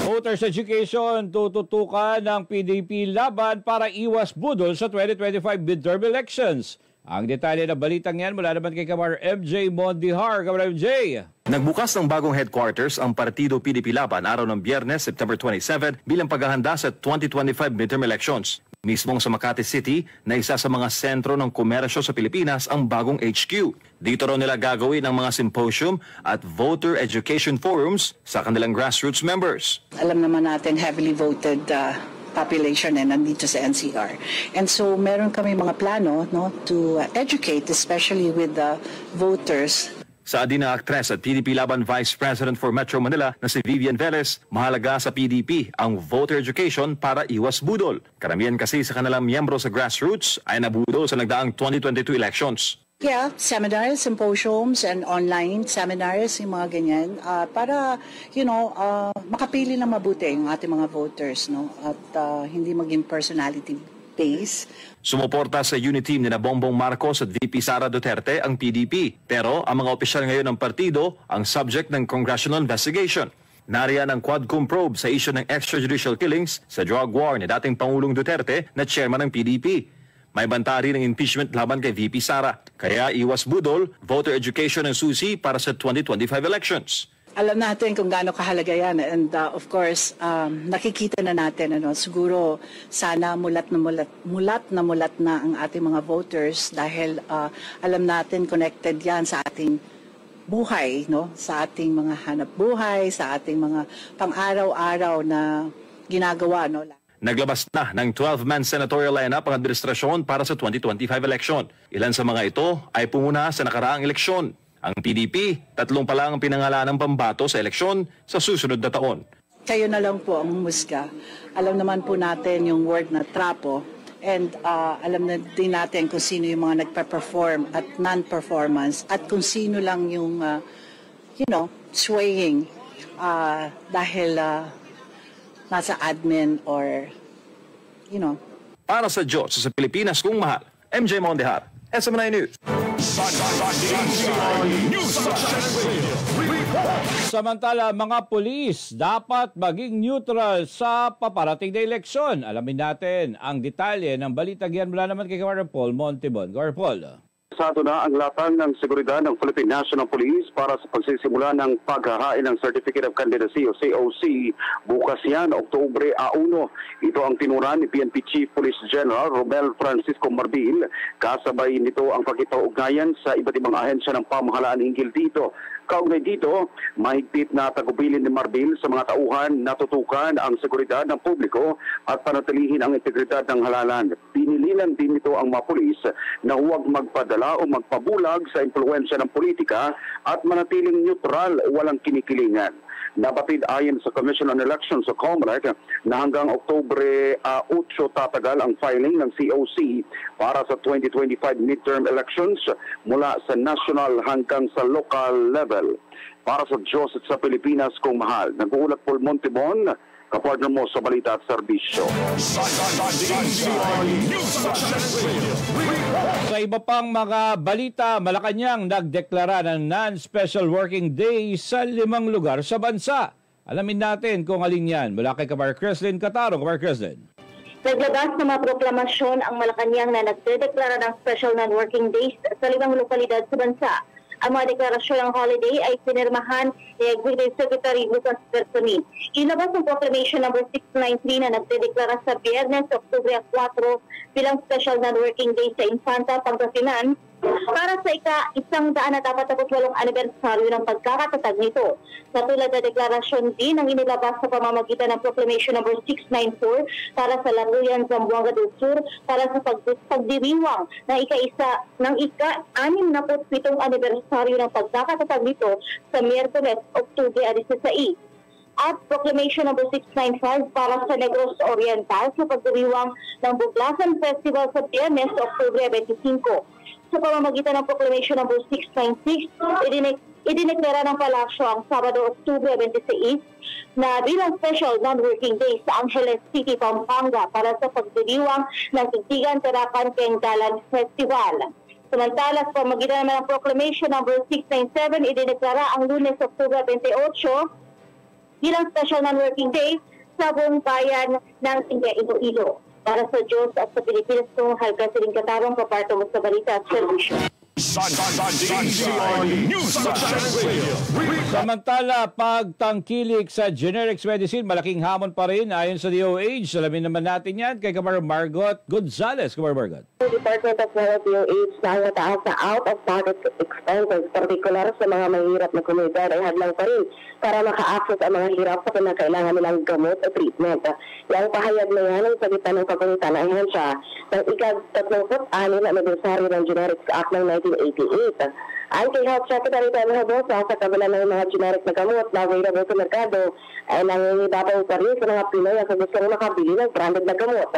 Voters Education tututukan ng PDP laban para iwas budol sa 2025 midterm elections. Ang detalye ng balitang yan mula naman kay Kamar MJ Mondihar. Kamar MJ! Nagbukas ng bagong headquarters ang Partido PDP Laban araw ng Biyernes, September 27 bilang paghahanda sa 2025 midterm elections. Mismong sa Makati City na isa sa mga sentro ng komersyo sa Pilipinas ang bagong HQ. Dito raw nila gagawin ang mga symposium at voter education forums sa kanilang grassroots members. Alam naman natin heavily voted population nandito sa NCR. And so meron kami mga plano to educate especially with the voters. Sa Adina Actres at PDP Laban Vice President for Metro Manila na si Vivian Velez, mahalaga sa PDP ang voter education para iwas budol. Karamihan kasi sa kanilang miyembro sa grassroots ay nabudol sa nagdaang 2022 elections. Yeah, seminars, symposiums, and online seminars, yung mga ganyan, para, makapili na mabuti yung ating mga voters, at hindi maging personality base. Sumuporta sa unit team ni Bongbong Marcos at VP Sara Duterte ang PDP. Pero ang mga opisyal ngayon ng partido ang subject ng congressional investigation. Nariyan ang Quadcom probe sa issue ng extrajudicial killings sa drug war ni dating Pangulong Duterte na chairman ng PDP. May banta rin ng impeachment laban kay VP Sara. Kaya iwas budol, voter education ang susi para sa 2025 elections. Alam natin kung gaano kahalaga yan and of course nakikita na natin siguro sana mulat na ang ating mga voters dahil alam natin connected yan sa ating buhay, sa ating mga hanap buhay, sa ating mga pang-araw-araw na ginagawa, Naglabas na ng 12-man senatorial lineup ang administrasyon para sa 2025 election. Ilan sa mga ito ay pumuna sa nakaraang eleksyon. Ang PDP, 3 pa lang ang pinangalanang pambato sa eleksyon sa susunod na taon. Kayo na lang po ang humusga. Alam naman po natin yung word na trapo and alam na din natin kung sino yung mga nagpa-perform at non-performance at kung sino lang yung, swaying dahil nasa admin or, Para sa Diyos sa Pilipinas kung mahal, MJ Mondihar, SMNI News. Samantala, mga pulis dapat maging neutral sa paparating na eleksyon. Alamin natin ang detalye ng balitang yan mula naman kay Governor Paul Montibon. Governor Paul. Pasado na ang latang ng seguridad ng Philippine National Police para sa pagsisimula ng paghahain ng Certificate of Candidacy o COC bukas yan, Oktubre 1. Ito ang tinuran ni PNP Chief Police General Romel Francisco Marbil. Kasabay nito ang pakikipag-ugnayan sa iba't ibang ahensya ng pamahalaan hinggil dito. Kaugnay dito, mahigpit na tagubilin ni Marbil sa mga tauhan na tutukan ang seguridad ng publiko at panatilihin ang integridad ng halalan. Pinilinan din nito ang mga pulis na huwag magpadala o magpabulag sa impluwensya ng politika at manatiling neutral o walang kinikilingan. Nabatid ayon sa Commission on Elections o COMELEC na hanggang Oktubre 8 tatagal ang filing ng COC para sa 2025 midterm elections mula sa national hanggang sa local level. Para sa Diyos at sa Pilipinas kung mahal, nag-uulat Paul Montibon, kapartner mo sa Balita at Serbisyo. Sa iba pang mga balita, Malacanang nagdeklara ng non-special working day sa 5 lugar sa bansa. Alamin natin kung alin yan. Mula kay Kamar Creslin Catarong. Kamar Creslin. Naglabas ng mga proklamasyon ang Malacanang na nagdedeklara ng special non-working days sa 5 lokalidad sa bansa. Ang mga deklarasyon ng holiday ay pinirmahan ni Executive Secretary Lucas Bersonin. Inabas ang Proclamation No. 693 na nagdedeklara sa Biyernes, Oktubre 4 bilang special non-working day sa Infanta, Pangasinan para sa ika-148 anibersaryo ng pagkakatatag nito. Katulad na deklarasyon din ang inilabas sa pamamagitan ng Proclamation No. 694 para sa Laruyan, Zamboanga del Sur para sa pagdiriwang ng ika-67 anibersaryo ng pagkakatatag nito sa Miyerkules, Oktubre 16. At Proclamation No. 695 para sa Negros Oriental sa pagdiriwang ng Buglasan Festival sa Biyernes, Oktubre 25. Sa pamamagitan ng Proclamation No. 696, idineklara ng Palasyo ang Sabado, Oktubre 26 na bilang special non-working day sa Angeles City, Pampanga para sa pagdiriwang ng Tigtigan Tarakan Kenggalan Festival. Samantala, sa pamagitan naman ng Proclamation number 697, idineklara ang Lunes, October 28 bilang Special Non-Working Day sa buong bayan ng Iloilo. Para sa Diyos at sa Pilipinas, kung Halkasiling Katarong, paparto mo sa balita at servisyo. Samantala, pagtangkilik sa generics medicine, malaking hamon pa rin ayon sa DOH. Alamin naman natin yan kay Kamar Margot Gonzales. Kamar Margot. The Department of Health DOH na ang nataas sa out-of-pocket expenses, partikular sa mga mahirap na komunidad, ay hadlang pa rin para maka-access ang mga hirap sa kinakailangan nilang gamot o treatment. Yang pahayag na yan ang sagitan ng pagkulitan ng ahensya ng ika-36 na anibersaryo ng Generics Act ng 1988. Ang kay Health Secretary Tel Herbosa, sa kabila ng mga generic na gamot na available sa merkado, ay nangingibabaw pa rin sa mga Pinoy ang gustong makabili ng branded na gamot.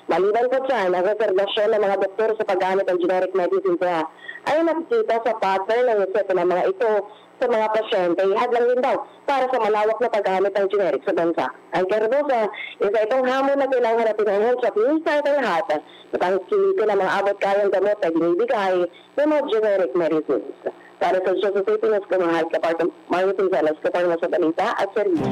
Maliban pa dyan, ang reservasyon ng mga doktor sa paggamit ng generic medicine ay nakikita sa pattern ng reseta ng mga ito sa mga pasyente, hadlang din daw para sa malawak na paggamit ng generic sa bansa. Ang kay Herbosa, isa itong hamon na kailangan harapin ng health at minsa itong lahat na pangkilitin ng mga abot kayang gamot na binibigay ng mga generic medicines. Para sa Joseph Pinas, kumahal ka part ng Mario Gonzales, kapag sa balita at servisyo.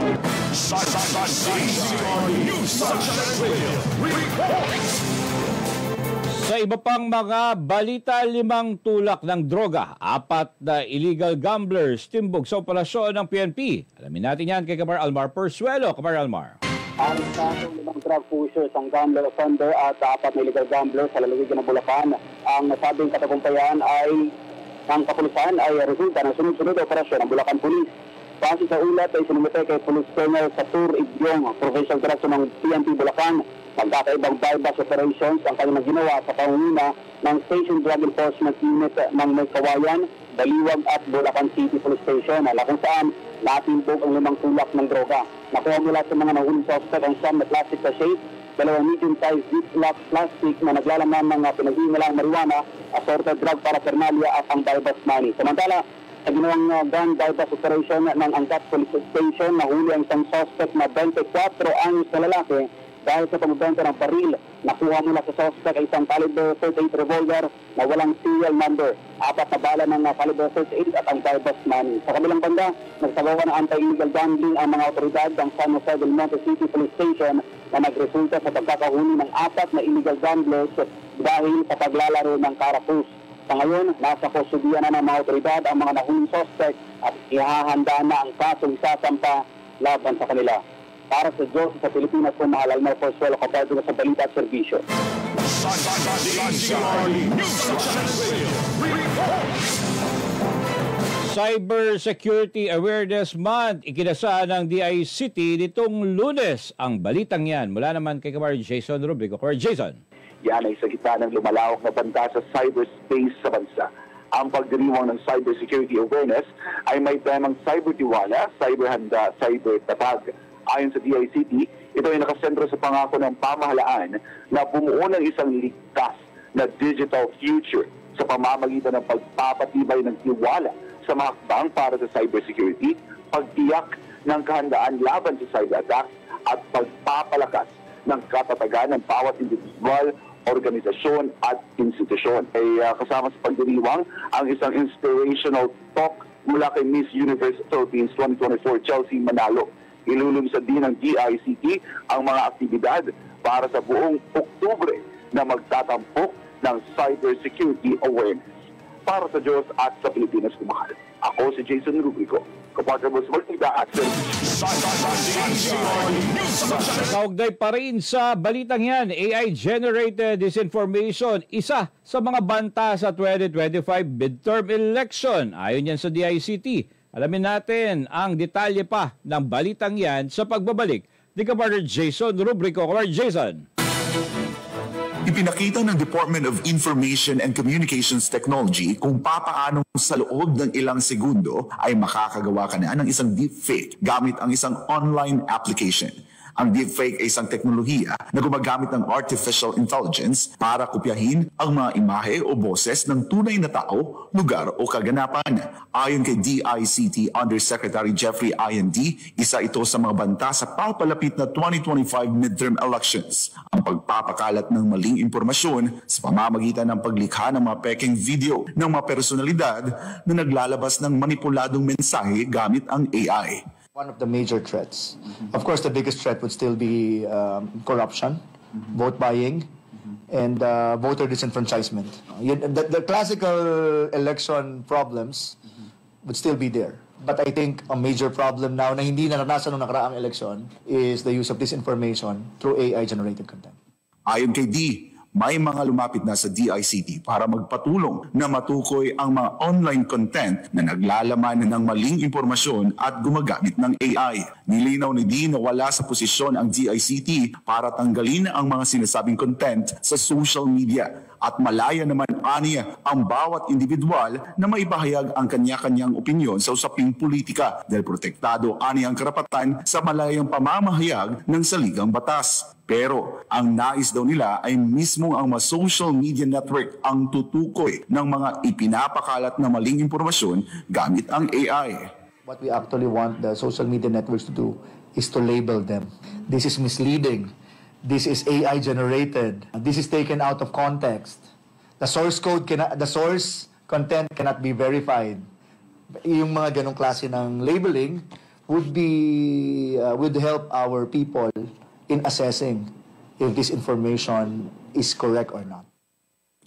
Sa iba pang mga balita, 5 tulak ng droga, 4 na illegal gamblers timbog sa operasyon ng PNP. Alamin natin yan kay Kamar Almar Persuelo. Kamar Almar. Ang kasong 5 drug pushers, ang gambler offender at 4 na illegal gamblers sa lalawigan ng Bulacan. Ang nasabing katagumpayan ay ng kapulisan ay resulta ng sunod-sunod na operasyon ng Bulacan Police. Base sa ulat ay sinumite kay Police Colonel Satur Ibyong, Provincial Director ng PNP Bulacan. Magkakaibang bypass operations ang kanyang ginawa sa pangunguna ng Station Drug Enforcement Unit ng Maykawayan, Baliwag at Bulacan City Police Station, na kung saan natimbog ang 5 tulak ng droga. Nakuha mula sa mga nahuling suspect ang siyam na plastic sachet, 2 medium-sized ziplock plastic na naglalaman ng pinag-iingalang marijuana, assorted drug paraphernalia at ang bypass money. Samantala, sa ginawang gun bypass operation ng Angat Police Station, nahuli ang isang suspect na 24 anyos na lalaki dahil sa pagbenta ng baril. Nakuha mula sa suspect ay isang caliber 38 revolver na walang serial number, 4 na bala ng caliber 38 at ang bypass money. Sa kabilang banda, nagsagawa ng anti-illegal gambling ang mga otoridad ng San Jose del Monte City Police Station na nagresulta sa pagkakahuli ng 4 na illegal gamblers dahil sa paglalaro ng karapus. Sa ngayon, nasa kustudiyan na ng mga otoridad ang mga nahuling suspect at ihahanda na ang kasong sasampa laban sa kanila. Para sa Diyos sa Pilipinas, kung mahal Almar Porsuelo, kapag sa balita at servisyo. Cyber Security Awareness Month, ikinasa ng DICT nitong Lunes. Ang balitang yan, mula naman kay Kamar Jason Rubrico. Kamar Jason. Yan ay sa gitna ng lumalawak na banta sa cyberspace sa bansa. Ang pagdiriwang ng cyber security awareness ay may temang cybertiwala, cyberhanda, cybertatag. Ayon sa DICT, ito ay nakasentro sa pangako ng pamahalaan na bumuo ng isang ligtas na digital future sa pamamagitan ng pagpapatibay ng tiwala sa mga hakbang para sa cybersecurity, pagtiyak ng kahandaan laban sa cyber attacks at pagpapalakas ng katatagan ng bawat individual, organisasyon at institusyon. Ay kasama sa pagdiriwang ang isang inspirational talk mula kay Miss Universe Philippines 2024 Chelsea Manalo. Ilulunsad din ng DICT ang mga aktibidad para sa buong Oktubre na magtatampok ng cybersecurity awareness. Para sa Diyos at sa Pilipinas kumahal. Ako si Jason Rubrico, kapartner mo sa Balita at Kaugnay pa rin sa balitang yan, AI-generated disinformation, isa sa mga banta sa 2025 midterm election. Ayon yan sa DICT. Alamin natin ang detalye pa ng balitang yan sa pagbabalik ni Kapartner Jason Rubrico. Kapartner Jason. Ipinakita ng Department of Information and Communications Technology kung papaano sa loob ng ilang segundo ay makakagawa ka na ng isang deepfake gamit ang isang online application. Ang deepfake ay isang teknolohiya na gumagamit ng artificial intelligence para kopyahin ang mga imahe o boses ng tunay na tao, lugar o kaganapan. Ayon kay DICT Undersecretary Jeffrey IND, isa ito sa mga banta sa papalapit na 2025 midterm elections. Ang pagpapakalat ng maling impormasyon sa pamamagitan ng paglikha ng mga peking video ng mga personalidad na naglalabas ng manipuladong mensahe gamit ang AI. One of the major threats. Of course, the biggest threat would still be corruption, vote buying, and voter disenfranchisement. The classical election problems would still be there. But I think a major problem now na hindi naranasan ng nakaraang election is the use of disinformation through AI-generated content. Ayon kay D, may mga lumapit na sa DICT para magpatulong na matukoy ang mga online content na naglalaman ng maling impormasyon at gumagamit ng AI. Nilinaw ni D na wala sa posisyon ang DICT para tanggalin ang mga sinasabing content sa social media at malaya naman aniya ang bawat individual na maipahayag ang kanya-kanyang opinyon sa usaping politika dahil protektado aniya ang karapatan sa malayang pamamahayag ng saligang batas. Pero ang nais daw nila ay mismo ang mga social media network ang tutukoy ng mga ipinapakalat na maling impormasyon gamit ang AI. What we actually want the social media networks to do is to label them. This is misleading. This is AI generated. This is taken out of context. The source content cannot be verified. Yung mga ganong klase ng labeling would help our people in assessing if this information is correct or not.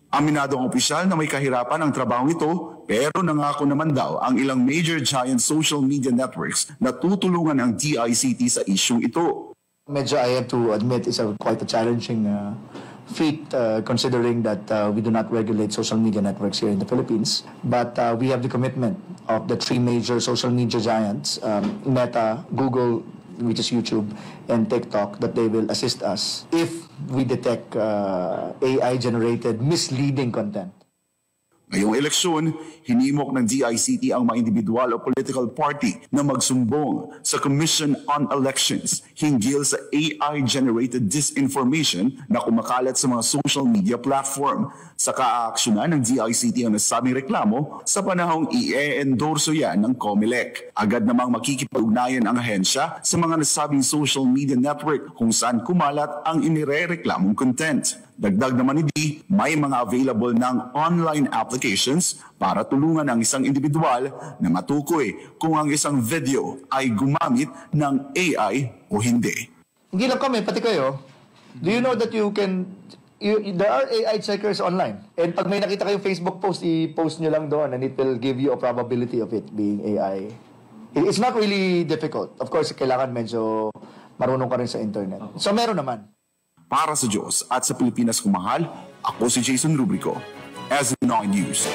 Aminado ang opisyal na may kahirapan ang trabaho ito, pero nangako naman daw ang ilang major giant social media networks na tutulungan ang DICT sa isyung ito. Medyo, I have to admit, is quite a challenging feat considering that we do not regulate social media networks here in the Philippines. But we have the commitment of the three major social media giants, Meta, Google, which is YouTube, and TikTok, that they will assist us if we detect AI-generated misleading content. Ngayong eleksyon, hinimok ng DICT ang mga individual o political party na magsumbong sa Commission on Elections hinggil sa AI-generated disinformation na kumakalat sa mga social media platform. Sa kaaaksyonan ng DICT ang nasabing reklamo sa panahong i-endorso yan ng COMELEC. Agad namang makikipag-ugnayan ang ahensya sa mga nasabing social media network kung saan kumalat ang inirereklamong content. Dagdag naman ni D, may mga available ng online applications para tulungan ang isang individual na matukoy kung ang isang video ay gumamit ng AI o hindi. Hindi lang kami, pati kayo. Do you know that there are AI checkers online? And pag may nakita kayong Facebook post, i-post nyo lang doon and it will give you a probability of it being AI. It's not really difficult. Of course, kailangan medyo marunong ka rin sa internet. So meron naman. Para sa Diyos at sa Pilipinas kumahal, ako si Jason Rubrico, SB9 News.